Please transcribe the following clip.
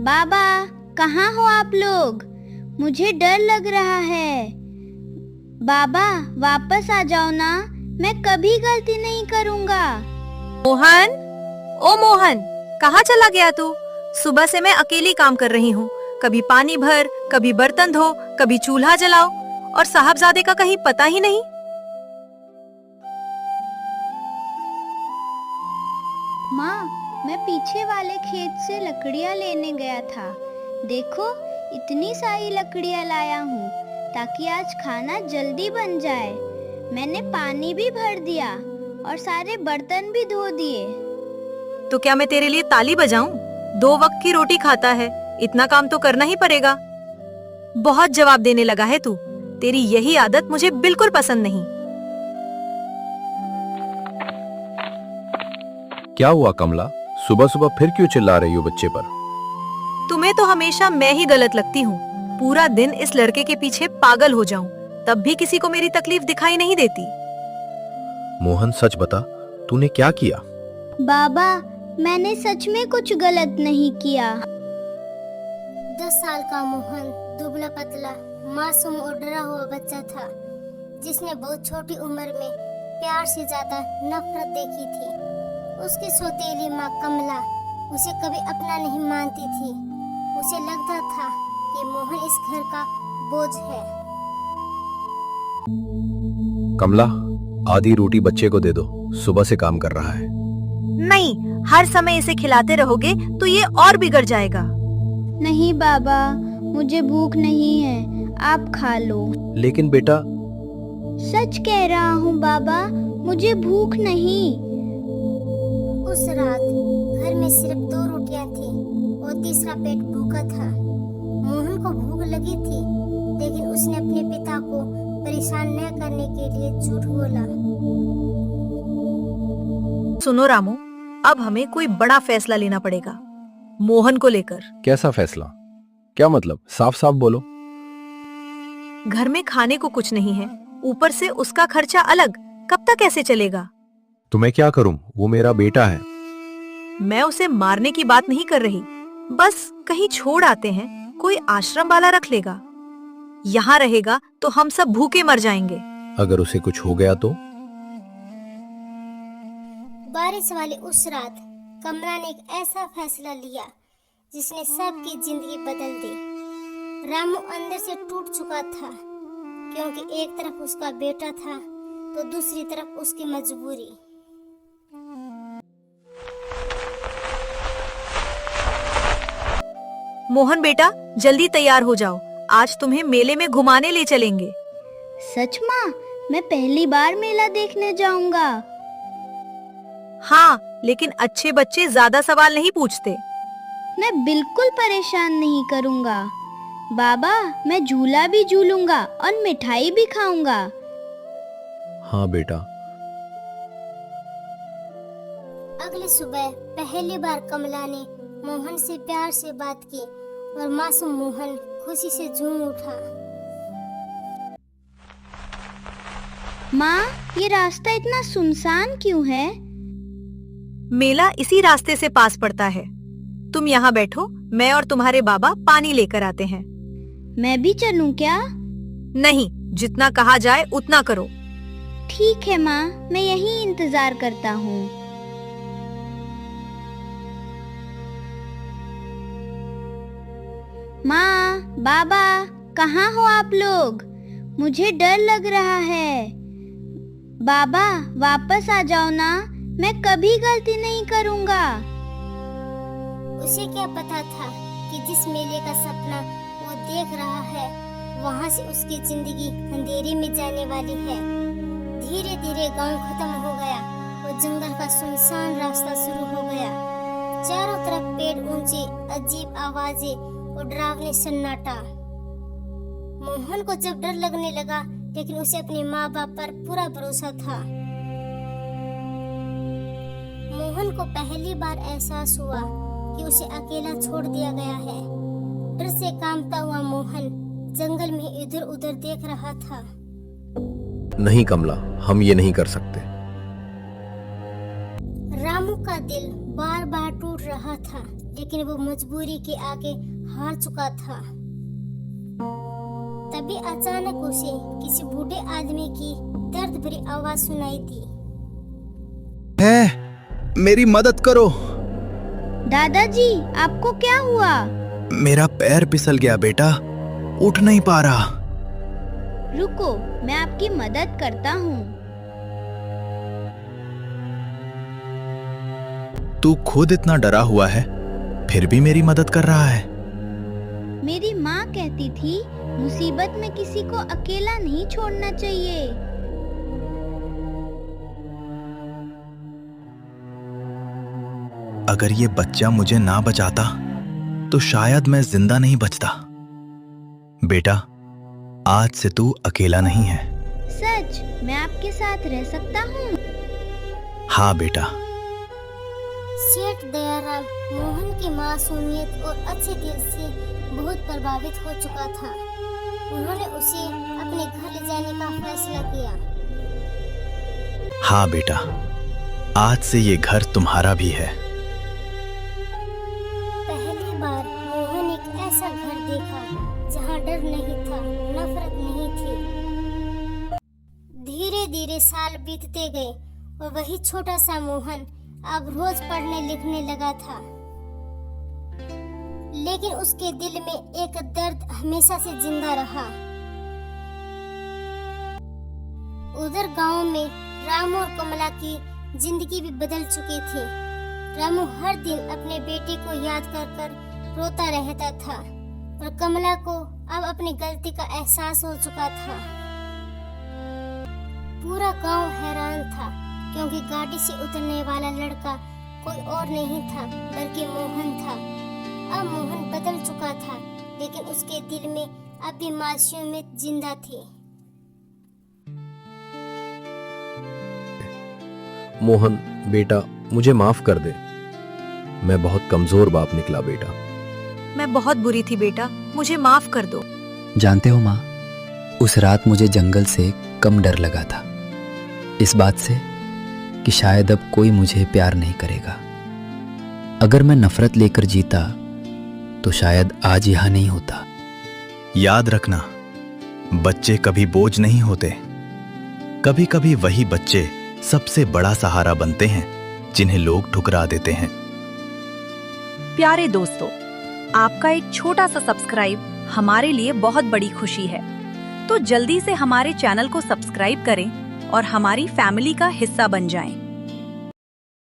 बाबा, कहाँ हो आप लोग? मुझे डर लग रहा है। बाबा, वापस आ जाओ ना, मैं कभी गलती नहीं करूँगा। मोहन, ओ मोहन, कहाँ चला गया तू? सुबह से मैं अकेली काम कर रही हूँ। कभी पानी भर, कभी बर्तन धो, कभी चूल्हा जलाओ, और साहबजादे का कहीं पता ही नहीं। माँ, मैं पीछे वाले खेत से लकड़ियाँ लेने गया था। देखो, इतनी सारी लकड़ियाँ लाया हूँ ताकि आज खाना जल्दी बन जाए। मैंने पानी भी भर दिया और सारे बर्तन भी धो दिए। तो क्या मैं तेरे लिए ताली बजाऊं? 2 वक्त की रोटी खाता है, इतना काम तो करना ही पड़ेगा। बहुत जवाब देने लगा है तू। तेरी यही आदत मुझे बिल्कुल पसंद नहीं। क्या हुआ कमला? सुबह सुबह फिर क्यों चिल्ला रही हो बच्चे पर? तुम्हें तो हमेशा मैं ही गलत लगती हूँ। पूरा दिन इस लड़के के पीछे पागल हो जाऊं, तब भी किसी को मेरी तकलीफ दिखाई नहीं देती। मोहन, सच बता, तूने क्या किया? बाबा, मैंने सच में कुछ गलत नहीं किया। 10 साल का मोहन दुबला पतला मासूम और डरा हुआ बच्चा था, जिसने बहुत छोटी उम्र में प्यार से ज्यादा नफरत देखी थी। उसकी सौतेली माँ कमला उसे कभी अपना नहीं मानती थी। उसे लगता था कि मोहन इस घर का बोझ है। कमला, आधी रोटी बच्चे को दे दो, सुबह से काम कर रहा है। नहीं, हर समय इसे खिलाते रहोगे तो ये और बिगड़ जाएगा। नहीं बाबा, मुझे भूख नहीं है, आप खा लो। लेकिन बेटा। सच कह रहा हूँ बाबा, मुझे भूख नहीं। उस रात घर में सिर्फ 2 रोटियां थी और तीसरा पेट भूखा था। मोहन को भूख लगी थी, लेकिन उसने अपने पिता को परेशान न करने के लिए झूठ बोला। सुनो रामू, अब हमें कोई बड़ा फैसला लेना पड़ेगा मोहन को लेकर। कैसा फैसला? क्या मतलब? साफ साफ बोलो। घर में खाने को कुछ नहीं है, ऊपर से उसका खर्चा अलग, कब तक ऐसे चलेगा? तो मैं क्या करूं? वो मेरा बेटा है। मैं उसे मारने की बात नहीं कर रही, बस कहीं छोड़ आते हैं, कोई आश्रम वाला रख लेगा। यहाँ रहेगा तो हम सब भूखे मर जाएंगे। अगर उसे कुछ हो गया तो? बारिश वाली उस रात कमला ने एक ऐसा फैसला लिया जिसने सबकी जिंदगी बदल दी। रामू अंदर से टूट चुका था, क्योंकि एक तरफ उसका बेटा था तो दूसरी तरफ उसकी मजबूरी। मोहन बेटा, जल्दी तैयार हो जाओ, आज तुम्हें मेले में घुमाने ले चलेंगे। सच माँ? मैं पहली बार मेला देखने जाऊंगा। हाँ, लेकिन अच्छे बच्चे ज्यादा सवाल नहीं पूछते। मैं बिल्कुल परेशान नहीं करूंगा। बाबा, मैं झूला भी झूलूंगा और मिठाई भी खाऊंगा। हाँ बेटा। अगली सुबह पहली बार कमला ने मोहन से प्यार से बात की और मासूम मोहन खुशी से झूम उठा। माँ, ये रास्ता इतना सुनसान क्यों है? मेला इसी रास्ते से पास पड़ता है। तुम यहाँ बैठो, मैं और तुम्हारे बाबा पानी लेकर आते हैं। मैं भी चलूं क्या? नहीं, जितना कहा जाए उतना करो। ठीक है माँ, मैं यहीं इंतजार करता हूँ। माँ, बाबा, कहाँ हो आप लोग? मुझे डर लग रहा है। बाबा, वापस आ जाओ ना, मैं कभी गलती नहीं करूँगा। उसे क्या पता था कि जिस मेले का सपना वो देख रहा है, वहाँ से उसकी जिंदगी अंधेरे में जाने वाली है। धीरे धीरे गांव खत्म हो गया और जंगल का सुनसान रास्ता शुरू हो गया। चारों तरफ पेड़ ऊंचे, अजीब आवाजें और डरावनी सन्नाटा। मोहन को जब डर लगने लगा, लेकिन उसे अपने माँ बाप पर पूरा भरोसा था। मोहन को पहली बार एहसास हुआ कि उसे अकेला छोड़ दिया गया है। डर से कांपता हुआ मोहन जंगल में इधर उधर देख रहा था। नहीं कमला, हम ये नहीं कर सकते। रामू का दिल बार बार टूट रहा था, लेकिन वो मजबूरी के आगे हार चुका था। तभी अचानक उसे किसी बूढ़े आदमी की दर्द भरी आवाज सुनाई दी। है, मेरी मदद करो। दादाजी, आपको क्या हुआ? मेरा पैर फिसल गया बेटा, उठ नहीं पा रहा। रुको, मैं आपकी मदद करता हूँ। तू खुद इतना डरा हुआ है, फिर भी मेरी मदद कर रहा है। मेरी माँ कहती थी मुसीबत में किसी को अकेला नहीं छोड़ना चाहिए। अगर ये बच्चा मुझे ना बचाता तो शायद मैं जिंदा नहीं बचता। बेटा, आज से तू अकेला नहीं है। सच? मैं आपके साथ रह सकता हूँ? हाँ बेटा। सेठ दयाराम मोहन की मासूमियत और अच्छे दिल से बहुत प्रभावित हो चुका था। उन्होंने उसे अपने घर ले जाने का फैसला किया। हाँ बेटा, आज से ये घर तुम्हारा भी है। पहली बार मोहन एक ऐसा घर देखा जहाँ डर नहीं था, नफरत नहीं थी। धीरे धीरे साल बीतते गए और वही छोटा सा मोहन अब रोज पढ़ने लिखने लगा था। लेकिन उसके दिल में एक दर्द हमेशा से जिंदा रहा। उधर गांव में रामू और कमला की जिंदगी भी बदल चुकी थी। रामू हर दिन अपने बेटे को याद कर कर रोता रहता था और कमला को अब अपनी गलती का एहसास हो चुका था। पूरा गांव हैरान था क्योंकि गाड़ी से उतरने वाला लड़का कोई और नहीं था बल्कि मोहन था। अब मोहन बदल चुका था लेकिन उसके दिल में अब भी मासूमियत जिंदा थी। मोहन बेटा, मुझे माफ कर दे। मैं बहुत कमजोर बाप निकला बेटा। मैं बहुत बुरी थी बेटा, मुझे माफ कर दो। जानते हो माँ, उस रात मुझे जंगल से कम डर लगा था, इस बात से कि शायद अब कोई मुझे प्यार नहीं करेगा। अगर मैं नफरत लेकर जीता तो शायद आज यहाँ नहीं होता। याद रखना, बच्चे कभी बोझ नहीं होते। कभी कभी वही बच्चे सबसे बड़ा सहारा बनते हैं जिन्हें लोग ठुकरा देते हैं। प्यारे दोस्तों, आपका एक छोटा सा सब्सक्राइब हमारे लिए बहुत बड़ी खुशी है, तो जल्दी से हमारे चैनल को सब्सक्राइब करें और हमारी फैमिली का हिस्सा बन जाएं।